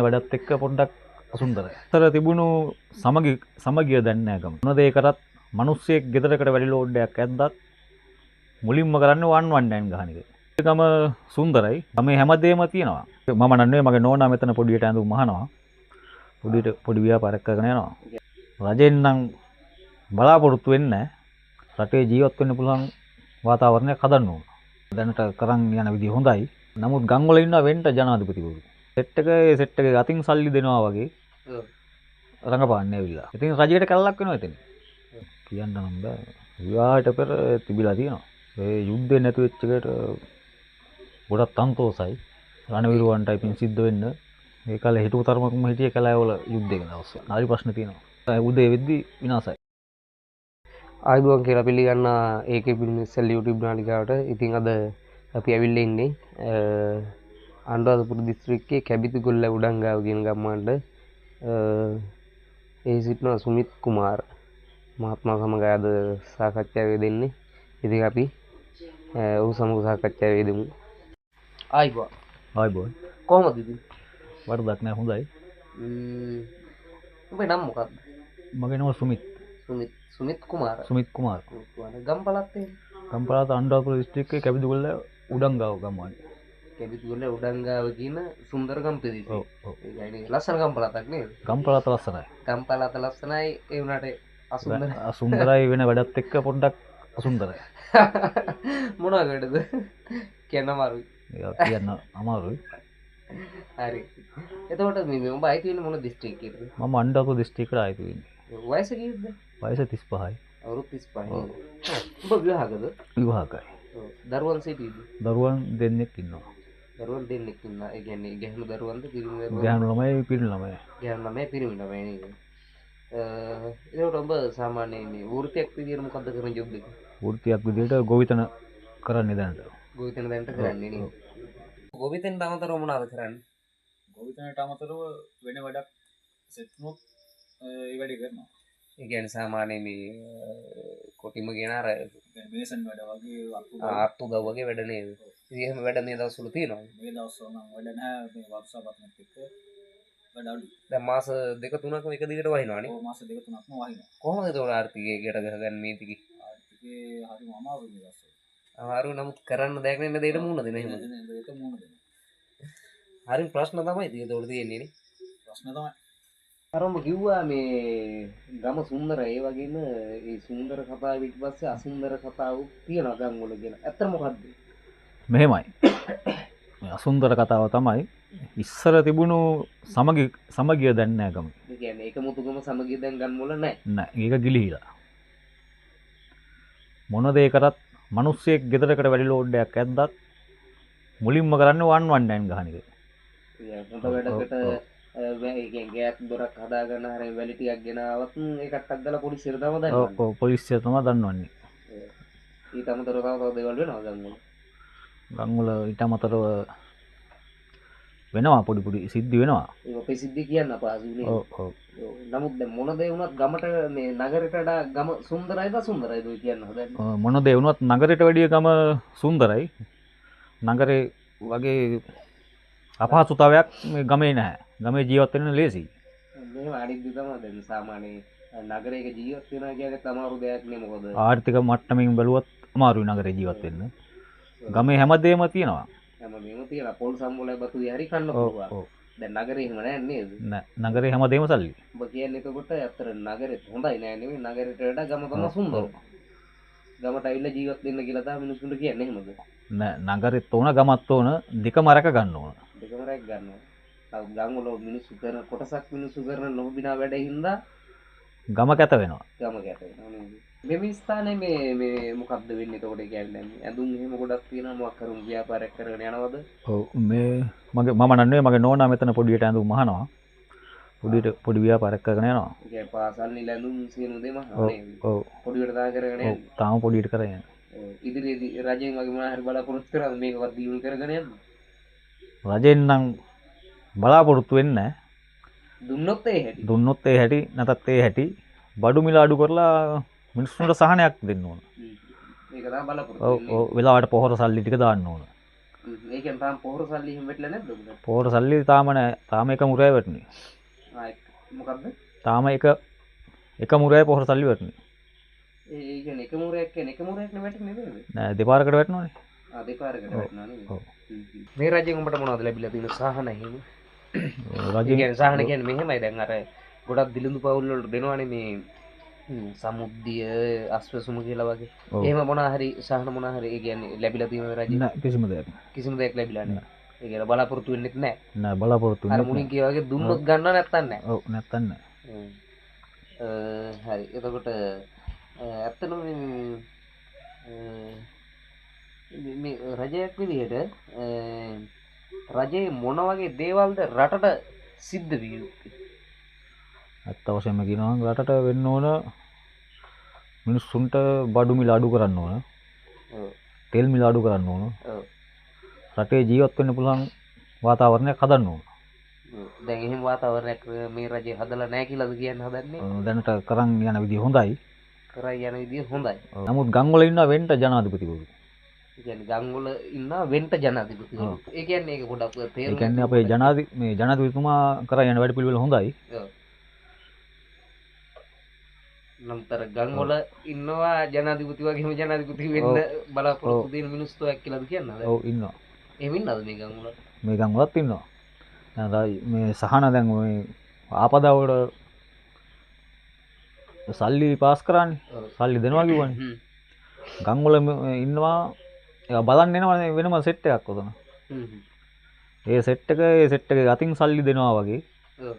වැඩත් එක්ක පොඩ්ඩක් අසුන්දරයි. අතර තිබුණු සමගිය දැන් නැහැ ගම. මොනද ඒ කරත් මිනිස්සෙක් ගෙදරකට වැඩි ලෝඩ් එකක් ඇද්දත් මුලින්ම කරන්නේ 119 ගහන එක. ගම සුන්දරයි. ගමේ හැමදේම තියෙනවා. මම නන්නේ මගේ නෝනා මෙතන පොඩියට ඇඳුම් මහනවා. පොඩි ව්‍යාපාරයක් කරගෙන යනවා. රජෙන් නම් බලාපොරොත්තු වෙන්නේ නැහැ. රටේ ජීවත් වෙන්න පුළුවන් වාතාවරණයක් හදන්න ඕන. දැනට කරන් යන විදිහ හොඳයි. නමුත් ගම් වල ඉන්නවා වෙන්න ජනාධිපතිවරු. සෙට් එකේ අතින් සල්ලි දෙනවා වගේ රඟපාන්නේ ඇවිල්ලා. ඉතින් රජයට කැලලක් වෙනවා එතන. කියන්න නම් බෑ. විවාහයට පෙර තිබිලා තියෙනවා. ඒ යුද්ධේ නැති වෙච්ච එකට ගොඩක් තන්තෝසයි. රණවිරුවන්ට ඉතින් සිද්ධ වෙන්න ඒ කාලේ හිටපු තරමකම හිටිය කැලෑවල යුද්ධයක දවස්. හරි ප්‍රශ්න තියෙනවා. උදේ වෙද්දි විනාසයි. ආයුබෝවන් කියලා පිළිගන්න ඒකේ පිරිමිස්සල් YouTube නාලිකාවට. ඉතින් අද අපි ඇවිල්ලා ඉන්නේ අනුරාධපුර දිස්ත්‍රික්කයේ කැබිතිගොල්ල උඩංගාව කියන ගම්මානට. එහි සිටින සුමිත් කුමාර් මහත්මයා සමග අද සාකච්ඡා වේදෙන්නේ. ඉතින් අපි ඔහු සමග සාකච්ඡා වේදෙමු. ආයුබෝවන්. කොහොමද ඉතින්? වරදක් නෑ හොඳයි. ඔබේ නම මොකක්ද? මගේ නම සුමිත්. සුමිත් කුමාර. ගම්පලත් ගම්පලත් අනුරාධපුර දිස්ත්‍රික්කයේ කැබිතිගොල්ල උඩංගාව ගම්මානේ. කැබිතිගොල්ල උඩංගාව කියන සුන්දර ගම් ප්‍රදේශය. ඔව්. ඒ කියන්නේ ලස්සන ගම්පලක් නේද? ගම්පලත් ලස්සනයි. ගම්පලත් ලස්සනයි ඒ වුණාට අසුන්දරයි. අසුන්දරයි වෙන වැඩත් එක්ක පොඩ්ඩක් අසුන්දරයි. මොනවාකටද? කියන්න අමාරුයි. කියන්න අමාරුයි. හරි. එතකොට මේ ඔබ අයිති වෙන්නේ මොන දිස්ත්‍රික්කයකටද? මම අනුරාධපුර දිස්ත්‍රික්කයට අයිති වෙන්නේ. වයස කීයද? වයස 35යි. අවුරුදු 35යි. ඔබ විවාහකද? විවාහකයි. දරුවන් සිටීද? දරුවන් දෙන්නෙක් ඉන්නවා. දරුවන් දෙන්නෙක් ඉන්නවා. ඒ කියන්නේ ගැහණු දරුවන්ද පිරිමි දරුවන්ද? ගැහණු ළමයි පිරිමි ළමයි. ගැහණු ළමයි පිරිමි ළමයි නේද? ඒකට ඔබ සාමාන්‍යයෙන් මේ වෘත්තියක් විදියට මොකද්ද කරන ජොබ් එක? වෘත්තියක් විදියට ගොවිතැන කරන්නේ දැනට. ගොවිතැන දැනට කරන්නේ නේද? ගොවිතැනට අමතරව මොනවද කරන්නේ? ගොවිතැනට අමතරව වෙන වැඩක් සෙට් වුණොත් ඒ වැඩේ කරනවා. ඒ කියන්නේ සාමාන්‍යයෙන් මේ කොටිම කියන අර මේසන් වැඩ වගේ අත්තු ගව් වගේ වැඩ නේද? ඉතින් එහෙම වැඩ මේ දවස්වල තියෙනවා. මේ දවස්වල නම් වැඩ නැහැ මේ වර්ෂාපත් නැත් එක්ක වැඩ අඩුයි. දැන් මාස 2-3ක්ම එක දිගට වහිනවානේ. ඔව් මාස 2-3ක්ම වහිනවා. කොහොමද ඒක ආර්ථිකය ගැට ගහගන්නේ මේ ටික? ආර්ථිකේ හරිම අමාරුයි මේ දවස්වල. අමාරු නමුත් කරන්න දෙයක් නෑ දෙයට මුණ දෙන එහෙමද? දෙයට මුණ දෙන. හරිම ප්‍රශ්න තමයි ඉතින් ඒතකොට තියෙන්නේ නේ. ප්‍රශ්න තමයි. අරම කිව්වා මේ ගම සුන්දරයි ඒ වගේම ඒ සුන්දර කතාව ඊට පස්සේ අසුන්දර කතාව තියෙනවා ගම් වල කියන. ඇත්ත මොකද්ද? මෙහෙමයි. මේ අසුන්දර කතාව තමයි ඉස්සර තිබුණු සමගිය දැන් නැහැ ගම. ඒ කියන්නේ ඒක මුතුගම සමගිය දැන් ගම් වල නැහැ. නැහැ. ඒක ගිලිහිලා. මොන දේ කරත් මිනිස්සෙක් ගෙදරකට වැඩි ලෝඩ් එකක් ඇද්දත් මුලින්ම කරන්නේ 119 ගහන එක. හොඳ වැඩකට ඒ කියන්නේ ගෑත් දොරක් හදාගන්න හැරෙන් වැලි ටිකක් ගෙනාවත් ඒකටක් දාලා පොලිසියට තමයි දන්නවන්නේ. ඔව් පොලිසිය තමයි දන්නවන්නේ. ඊට අමතරව තව දේවල් වෙනවා ගම් වල. ගම් වල ඊට අමතරව වෙනවා පොඩි සිද්ධි වෙනවා. ඒක අපේ සිද්ධි කියන්න අපහසු නේ. ඔව්. නමුත් දැන් මොන දේ වුණත් ගමට මේ නගරයට වඩා ගම සුන්දරයිද අසුන්දරයිද ඔය කියන්න හදන්නේ. මොන දේ වුණත් නගරයට වැඩිය ගම සුන්දරයි. නගරේ වගේ අපහසුතාවයක් මේ ගමේ නැහැ. ගමේ ජීවත් වෙන්න ලේසියි. මෙහෙම අනිත් දේ තමයි දැන් සාමාන්‍ය නගරයක ජීවත් වෙනවා කියන්නේ තමාරු දෙයක් නේ මොකද? ආර්ථික මට්ටමින් බැලුවත් අමාරුයි නගරේ ජීවත් වෙන්න. ගමේ හැමදේම තියෙනවා. හැමදේම තියෙනවා. පොල් සම්බුලයි බතු හරි කන්න පුළුවන්. දැන් නගරේ එහෙම නැහැ නේද? නෑ නගරේ හැමදේම සල්ලි. ඔබ කියන්නේ එතකොට අතර නගරෙත් හොඳයි නෑ නෙවෙයි නගරයට වඩා ගම තමයි සුන්දර. ගමට ඇවිල්ලා ජීවත් වෙන්න කියලා තමයි මිනිස්සුන්ට කියන්නේ එහෙමද? නෑ නගරෙත් ඕන ගමත් ඕන දෙකම රැක ගන්න ඕන. දෙකම රැක ගන්නවා. තව ගම් වල මිනිස්සු කරන කොටසක් මිනිස්සු කරන නොබිනා වැඩේ හින්දා ගම කැත වෙනවා. ගම කැත වෙනවා නේද? මේ ස්ථානේ මේ මොකක්ද වෙන්නේ එතකොට කියන්නේ ඇඳුම් එහෙම ගොඩක් තියෙනවා මොකක් කරුම් ව්‍යාපාරයක් කරගෙන යනවද? ඔව් මේ මම නන්නේ මගේ නෝනා මෙතන පොඩියට ඇඳුම් මහනවා. පොඩි ව්‍යාපාරයක් කරගෙන යනවා. ඒ කියන්නේ පාසල් නිල ඇඳුම් සියලු දේම අහන්නේ. ඔව්. පොඩියට දා කරගෙන යන්නේ. ඔව් තාම පොඩියට කරගෙන යනවා. ඉදිරියේදී රජෙන් වගේ මොනවා හරි බලාපොරොත්තු කරාද මේකවත් දියුණු කරගෙන යන්න? රජෙන් නම් බලාපොරොත්තු වෙන්නේ නැහැ. දුන්නොත් ඒ හැටි නැතත් ඒ හැටි බඩු මිල අඩු කරලා මිනිස්සුන්ට සහනයක් දෙන්න ඕන. ඒක තමයි බලාපොරොත්තු වෙන්නේ. ඔව් වෙලාවට පොහොර සල්ලි ටික දාන්න ඕන. ඒ කියන්නේ තාම පොහොර සල්ලි එහෙම වෙట్లా නැද්ද උඹට? පොහොර සල්ලි තාම නෑ. තාම එක මුරයි වැටුනේ. මොකද්ද? තාම එක මුරයි පොහොර සල්ලි වැටුනේ. ඒ කියන්නේ එක මුරයක් වැටෙන්නේ නේද? නෑ දෙපාරකට වැටෙනවනේ. දෙපාරකට වැටෙනවා නේද? ඔව්. මේ රජයෙන් උඹට මොනවද ලැබිලා තියෙන සහන එහෙම? ඒ රජෙන් කියන්නේ සහන කියන්නේ මෙහෙමයි දැන් අර ගොඩක් දිලිඳු පවුල් වලට දෙනවනේ මේ සමුද්දිය අස්වැසුම කියලා වගේ. ඔව්. එහෙම මොනවා හරි සහන මොනවා හරි ඒ කියන්නේ ලැබිලා තියෙනවද රජයෙන්? නෑ කිසිම දෙයක් නෑ. කිසිම දෙයක් ලැබිලා නැහැ. ඒ කියන්නේ බලාපොරොත්තු වෙන්නෙත් නැහැ. නෑ බලාපොරොත්තු අර වෙන්නේ මුලින් නෑ. කියා වගේ දුන්නොත් ගන්නව නැත්තම් නැහැ. ඔව් නැත්තම් නෑ. හරි. එතකොට ඇත්තටම මේ රජයක් විදිහට රජයේ මොන වගේ දේවල්ද රටට සිද්ධ විය යුත්තේ? ඇත්ත වශයෙන්ම කියනවා නම් රටට වෙන්න ඕන මිනිස්සුන්ට බඩු මිල අඩු කරන්න ඕන. ඔව්. තෙල් මිල අඩු කරන්න ඕන. ඔව්. රටේ ජීවත් වෙන්න පුළුවන් වාතාවරණයක් හදන්න ඕන. දැන් එහෙම වාතාවරණයක් මේ රජය හදලා නැහැ කියලාද කියන්න හදන්නේ? දැනට කරන් යන විදිහ හොඳයි. කරයි යන විදිය හොඳයි. නමුත් ගම් වල ඉන්න වෙන්ට ජනාධිපතිවරු. ඒ කියන්නේ ගම් වල ඉන්න වෙන්ට ජනාධිපතිවරු. ඒ කියන්නේ ඒක පොඩක් ඒ තේරුම් කියන්නේ අපේ ජනාධිපතිතුමා කරන් යන වැඩ පිළිවෙල හොඳයි. ඔව්. නම්තර ගම් වල ඉන්නවා ජනාධිපති වගේම ජනාධිපති වෙන්න බලාපොරොත්තු දෙන මිනිස්සු එක් කියලාද කියන්නද? ඔව් ඉන්නවා. එහෙම ඉන්නවද මේ ගම් වල? මේ ගම් වලත් ඉන්නවා. දැන් මේ සහන දැන් මේ ආපදාවලට සල්ලි පාස් කරන්නේ. සල්ලි දෙනවා කිව්වනේ. ගම් වල ඉන්නවා ඒක බලන්න එනවා වෙනම සෙට් එකක් උතන. ඒ සෙට් එකේ අතින් සල්ලි දෙනවා වගේ. ඔව්.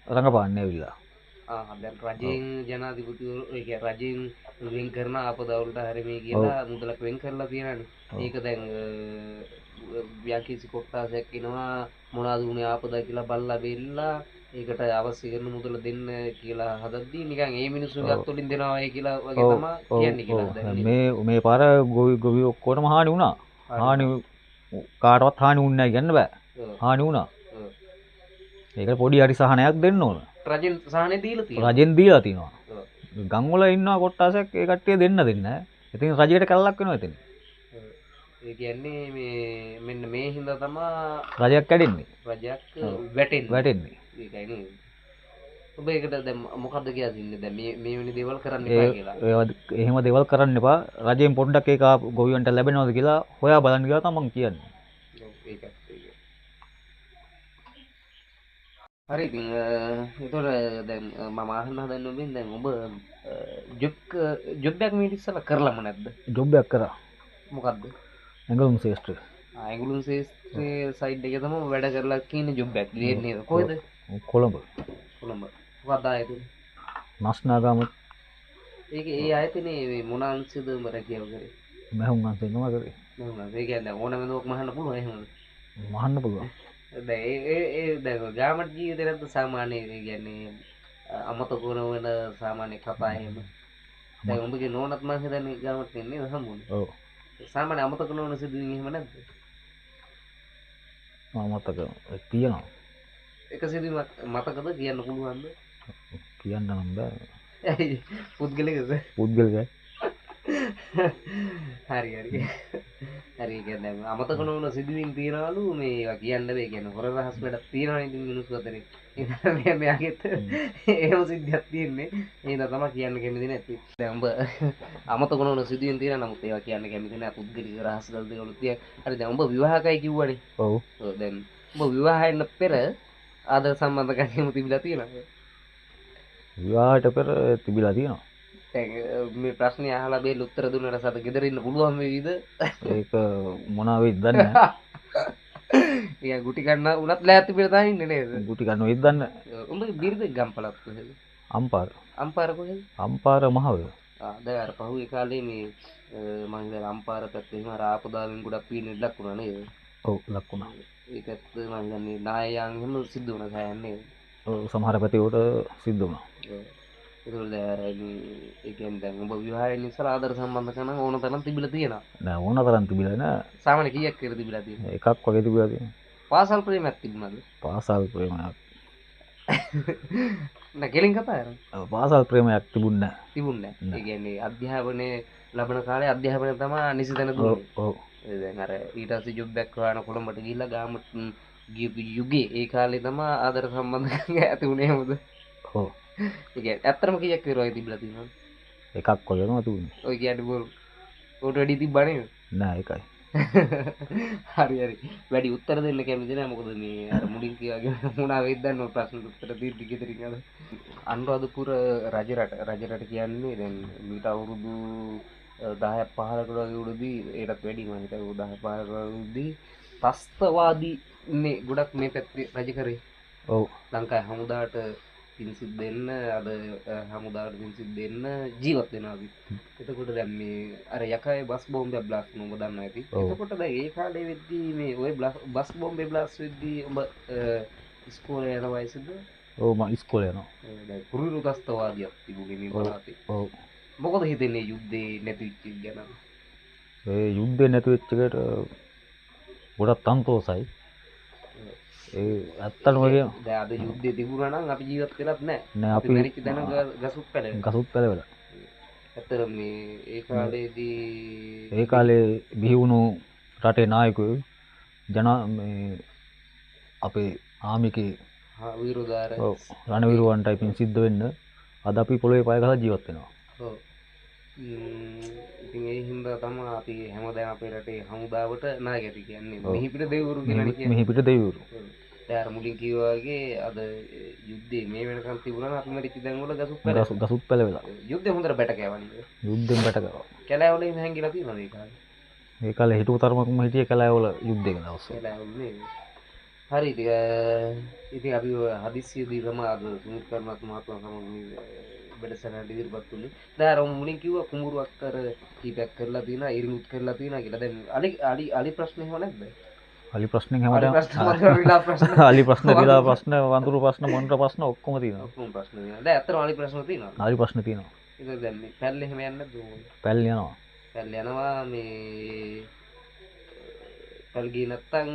රඟපාන්නේ ඇවිල්ලා. දැන් රජයෙන් ජනාධිපතිවරු ඒ කියන්නේ රජයෙන් වෙන් කරන ආපදාවලට හරි මේ කියලා මුදලක් වෙන් කරලා තියෙනවානේ. ඒක දැන් ව්‍යාකීසි කොට්ටාසයක් එනවා මොනවද උනේ ආපදා කියලා බල්ලා බෙල්ලා ඒකට අවශ්‍ය කරන මුදල දෙන්න කියලා හදද්දී නිකන් ඒ මිනිස්සුගේ අත් වලින් දෙනවා වගේ කියලා වගේ තමයි කියන්නේ කියලා දැන් මේ පාර ගොවි ඔක්කොටම හානි වුණා. හානි කාටවත් හානි වුන්නේ නැහැ කියන්න බෑ. හානි වුණා. ඒකට පොඩි හරි සහනයක් දෙන්න ඕන. රජෙන් සහනේ දීලා තියෙනවා. රජෙන් දීලා තිනවා. ගම් වල ඉන්නවා කොට්ටාසයක් ඒ කට්ටිය දෙන්න දෙන්නේ නැහැ. ඉතින් රජයට කැලලක් වෙනවා එතන. ඒ කියන්නේ මෙන්න මේ හින්දා තමයි රජයක් කැඩෙන්නේ. රජයක් වැටෙන්නේ. වැටෙන්නේ. ඒකයි නේද? ඔබ ඒකට දැන් මොකද්ද කියලා තින්නේ? දැන් මේ වෙන දේවල් කරන්න එපා කියලා. එහෙම දේවල් කරන්න එපා. රජයෙන් පොඩ්ඩක් ඒක ගොවියන්ට ලැබෙනවද කියලා හොයා බලන්න කියලා තමයි මම කියන්නේ. ඒකත් ඒක. හරි ඉතින් ඒතකොට දැන් මම අහන්න හදන්නේ ඔබෙන් දැන් ඔබ ජොබ් එකක් මේ ඉස්සලා කරලම නැද්ද? ජොබ් එකක් කරා. මොකද්ද? ඇඟලුම් ශේෂ්ත්‍රය. ඇඟලුම් ශේෂ්ත්‍රයේ සයිඩ් එකේ තමයි වැඩ කරලා කියන ජොබ් එකක් නේද? කොහෙද? කොළඹ. කොළඹ. මොකක්ද ආයතන? නස්නාගම. ඒ ආයතනේ මේ මොන අංශද උඹ රැකියාව කරේ? මහුම් අංශේ නම කරේ. මහුම් අංශේ කියන්නේ ඕනම දෝක් මහන්න පුළුවන් එහෙමද? මහන්න පුළුවන්. දැන් ඒ දැන් ගාමට ජීවිතේ නැද්ද සාමාන්‍ය ඒ කියන්නේ අමතක වෙන සාමාන්‍ය කතා එහෙම. දැන් උඹගේ නෝනත් මම හිතන්නේ ගාමට ඉන්නේ නේද හම්බුනේ? ඔව්. සාමාන්‍ය අමතක නොවන සිදුවීම් එහෙම නැද්ද? මතක තියෙනවා. එක සිදුවීමක් මතකද කියන්න පුළුවන්ද? කියන්න නම් බෑ. පුද්ගලිකද? පුද්ගලිකයි. හරි හරි. හරි කියන්නේ අමතක නොවන සිදුවීම් තියනවලු මේවා කියන්න බෑ කියන්නේ හොර රහස් වැඩක් තියෙනවා ඉතින් මිනිස්සු අතරේ. ඒ මෙයාගෙත් එහෙම සිද්ධියක් තියෙන්නේ. එහෙනම් තමයි කියන්න කැමති නැති. දැන් උඹ අමතක නොවන සිදුවීම් තියෙනවා නමුත් ඒවා කියන්න කැමති නැහැ පුද්ගලික රහස් දේවල් තියෙන. හරි දැන් උඹ විවාහකයි කිව්වනේ. ඔව්. ඔව් දැන් උඹ විවාහයෙන් පෙර ආදර සම්බන්ධකම් තිබිලා තියෙනවද? විවාහයට පෙර තිබිලා තියෙනවා. මේ ප්‍රශ්නේ අහලා බේල් උත්තර දුන්නට සත ගෙදර ඉන්න පුළුවන් වේවිද? ඒක මොනවා වෙයිද දන්නේ නැහැ. ඊයා ගුටි ගන්න උනත් ලෑස්ති පිට තමයි ඉන්නේ නේද? ගුටි ගන්න වෙයිද දන්නේ නැහැ. උඹගේ බිරිඳ ගම්පලක් කොහෙද? අම්පාර. අම්පාර කොහෙද? අම්පාර මහවල. දැන් අර පහුගිය කාලේ මේ මම හිතලා අම්පාර පැත්තේ එහෙම ආපදාවෙන් ගොඩක් පීන ඉඩක් වුණා නේද? ඔව් ලක්ුණා. ඒකත් මම හිතන්නේ නායයන් එහෙම සිද්ධ වුණා සෑහෙන නේද? ඔව් සමහර පැතිවලට සිද්ධ වුණා. ඒකවල ඒ කියන්නේ දැන් ඔබ විවාහයෙන් ඉස්සර ආදර සම්බන්ධකම් ඕන තරම් තිබිලා තියෙනවා. නෑ ඕන තරම් තිබිලා නෑ. සාමාන්‍ය කීයක් කියලා තිබිලා තියෙනවා? එකක් වගේ තිබිලා තියෙනවා. පාසල් ප්‍රේමයක් තිබුණාද? පාසල් ප්‍රේමයක්. නෑ කෙලින් කතා කරන්නේ. පාසල් ප්‍රේමයක් තිබුණේ නෑ. තිබුණේ නෑ. ඒ කියන්නේ අධ්‍යාපනයේ ලබන කාලේ අධ්‍යාපනය තමයි නිසිතන දුන්නේ. ඔව්. දැන් අර ඊට පස්සේ ජොබ් එකක් හොයන කොළඹට ගිහිල්ලා ගාමට ගියපු යුගයේ ඒ කාලේ තමයි ආදර සම්බන්ධකම් ඇති වුණේ මොකද? ඔව් ඒ කියන්නේ ඇත්තටම කීයක් විතර තිබිලා තියෙනවද? එකක් කොල්ලනවා තුනේ ඔය කියන්නේ බොරු. උට වැඩි තිබ්බා නේද? නෑ එකයි හරි හරි. වැඩි උත්තර දෙන්න කැමති නෑ මොකද මේ අර මුලින් කියාගෙන මොනවා වෙයිද දන්න ඔය ප්‍රශ්නට උත්තර දෙන්න ගෙදරින් අද. අනුරාධපුර රජරට කියන්නේ දැන් මීට අවුරුදු 10ක් 15කට වගේ උඩදී ඒකටත් වැඩි මම හිතුවා 10 15කට උඩදී ත්‍ස්තවාදී ඉන්නේ ගොඩක් මේ පැත්තේ රජ කරේ. ඔව් ලංකාවේ හමුදාවට පින්සිත් දෙන්න අද හමුදාවට පින්සිත් දෙන්න ජීවත් වෙනවා අපි. එතකොට දැන් මේ අර යකයි බස් බෝම්බයක් බ්ලාස්ට් වුණා ඔබ දන්නවා ඇති. ඔව්. එතකොට දැන් ඒ කාලේ වෙද්දී මේ ওই බස් බෝම්බේ බ්ලාස්ට් වෙද්දී ඔබ ඉස්කෝලේ යන වයසේද? ඔව් මම ඉස්කෝලේ යනවා දැන් කුරුළු ත්‍ස්තවාදියක් තිබුණේ මේ පළාතේ. ඔව් මොකද හිතෙන්නේ යුද්ධේ නැති වෙච්ච එක ගැන? ඒ යුද්ධේ නැති වෙච්ච එකට ගොඩක් සන්තෝසයි ඒ ඇත්තටම කියන දැන් අද යුද්ධේ තිබුණා නම් අපි ජීවත් වෙලත් නැහැ. නෑ අපි අපි මැරිච්ච දැන ගසුත් පැලෙනවා. ගසුත් පැලවල ඇත්තට මේ ඒ කාලේදී ඒ කාලේ බිහි වුණු රටේ නායකයෝ මේ අපේ ආමිකේ විරෝධාර ඔව් රණවිරුවන්ටයි පින් සිද්ධ වෙන්න අද අපි පොළොවේ පය ගහලා ජීවත් වෙනවා ඔව්. ඉතින් ඒ හින්දා තමයි අපි හැමදාම අපේ රටේ හමුදාවට නායකයෙක් කියන්නේ. ඔව්. මිහිපිට දෙවිවරු කියලා කියන්නේ. මෙහි පිට දෙවිවරු දැන් අර මුලින් කිව්වා වගේ අද යුද්ධේ මේ වෙනකන් තිබුණා නම් අපි මැරිච්ච දැන් වල ගසුත් පැලෙනවා. ගසුත් පැලවෙලා යුද්ධේ හොඳට බැට කෑවනේ. යුද්ධෙන් බැට කරා කැලෑවලින් හැංගිලා තියෙනවා ඒ කාලේ. ඒ කාලේ හිටපු තරමක්ම හිටිය කැලෑවල යුද්ධයක දවස් කැලෑවල නේ. හරි ඉතින් අපි හදිස්සියේදී තමයි අද සුනිත් කර්මත් මහත්මයා සමග මේ වැඩසටහනට ඉදිරිපත් වුණේ. දැන් අර මුලින් කිව්වා කුඹුරු අක්කර කීපයක් කරලා තියෙනවා, ඉරිඟුත් කරලා තියෙනවා කියලා. දැන් අලි ප්‍රශ්න එහෙම නැද්ද? අලි ප්‍රශ්නෙන් අලි හැමදාම ප්‍රශ්න මතක විලා ප්‍රශ්න අලි ප්‍රශ්න විලා ප්‍රශ්න වඳුරු ප්‍රශ්න මොණ්ඩ ප්‍රශ්න ඔක්කොම තියෙනවා ඔක්කොම ප්‍රශ්න තියෙනවා. දැන් ඇත්තටම අලි ප්‍රශ්න තියෙනවා. අලි ප්‍රශ්න තියෙනවා ඒක දැන් මේ පැල් එහෙම යන්නේ නැද්ද මොකද? පැල් යනවා පැල් යනවා මේ පැල් ගියේ නැත්තම්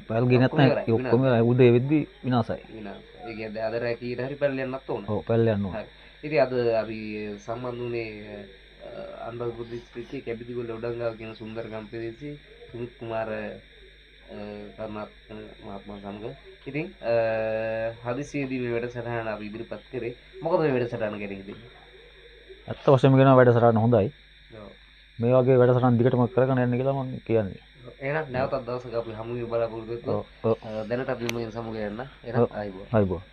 පැල් ගියේ නැත්නම් ඒ ඔක්කොම උදේ වෙද්දි විනාසයි විනාශ. ඒ කියන්නේ අද රැකීට හරි පැල් යන්නත් ඕන. ඔව් පැල් යනවා හරි. ඉතින් අද අපි සම්බන්ධ වුණේ අනුරාධපුර දිස්ත්‍රික්කයේ කැබිතිගොල්ල උඩංගාව කියන සුන්දරගම් ප්‍රදේශයේ සුනිත් කුමාර කරුණාත් මහත්මයා සමග. ඉතින් හදිසියේදී මේ වැඩසටහන අපි ඉදිරිපත් කරේ. මොකද මේ වැඩසටහන ගැන හිතන්නේ? ඇත්ත වශයෙන්ම කියනවා වැඩසටහන හොඳයි ඔව්. මේ වගේ වැඩසටහන් දිගටම කරගෙන යන්න කියලා මම කියන්නේ එහෙනම් නැවතත් දවසක අපි හමු වෙමු බලාපොරොත්තු වෙනවා. ඔව් දැනට අපි මේ සමග යන්න. එහෙනම් ආයිබෝන්. ආයිබෝන්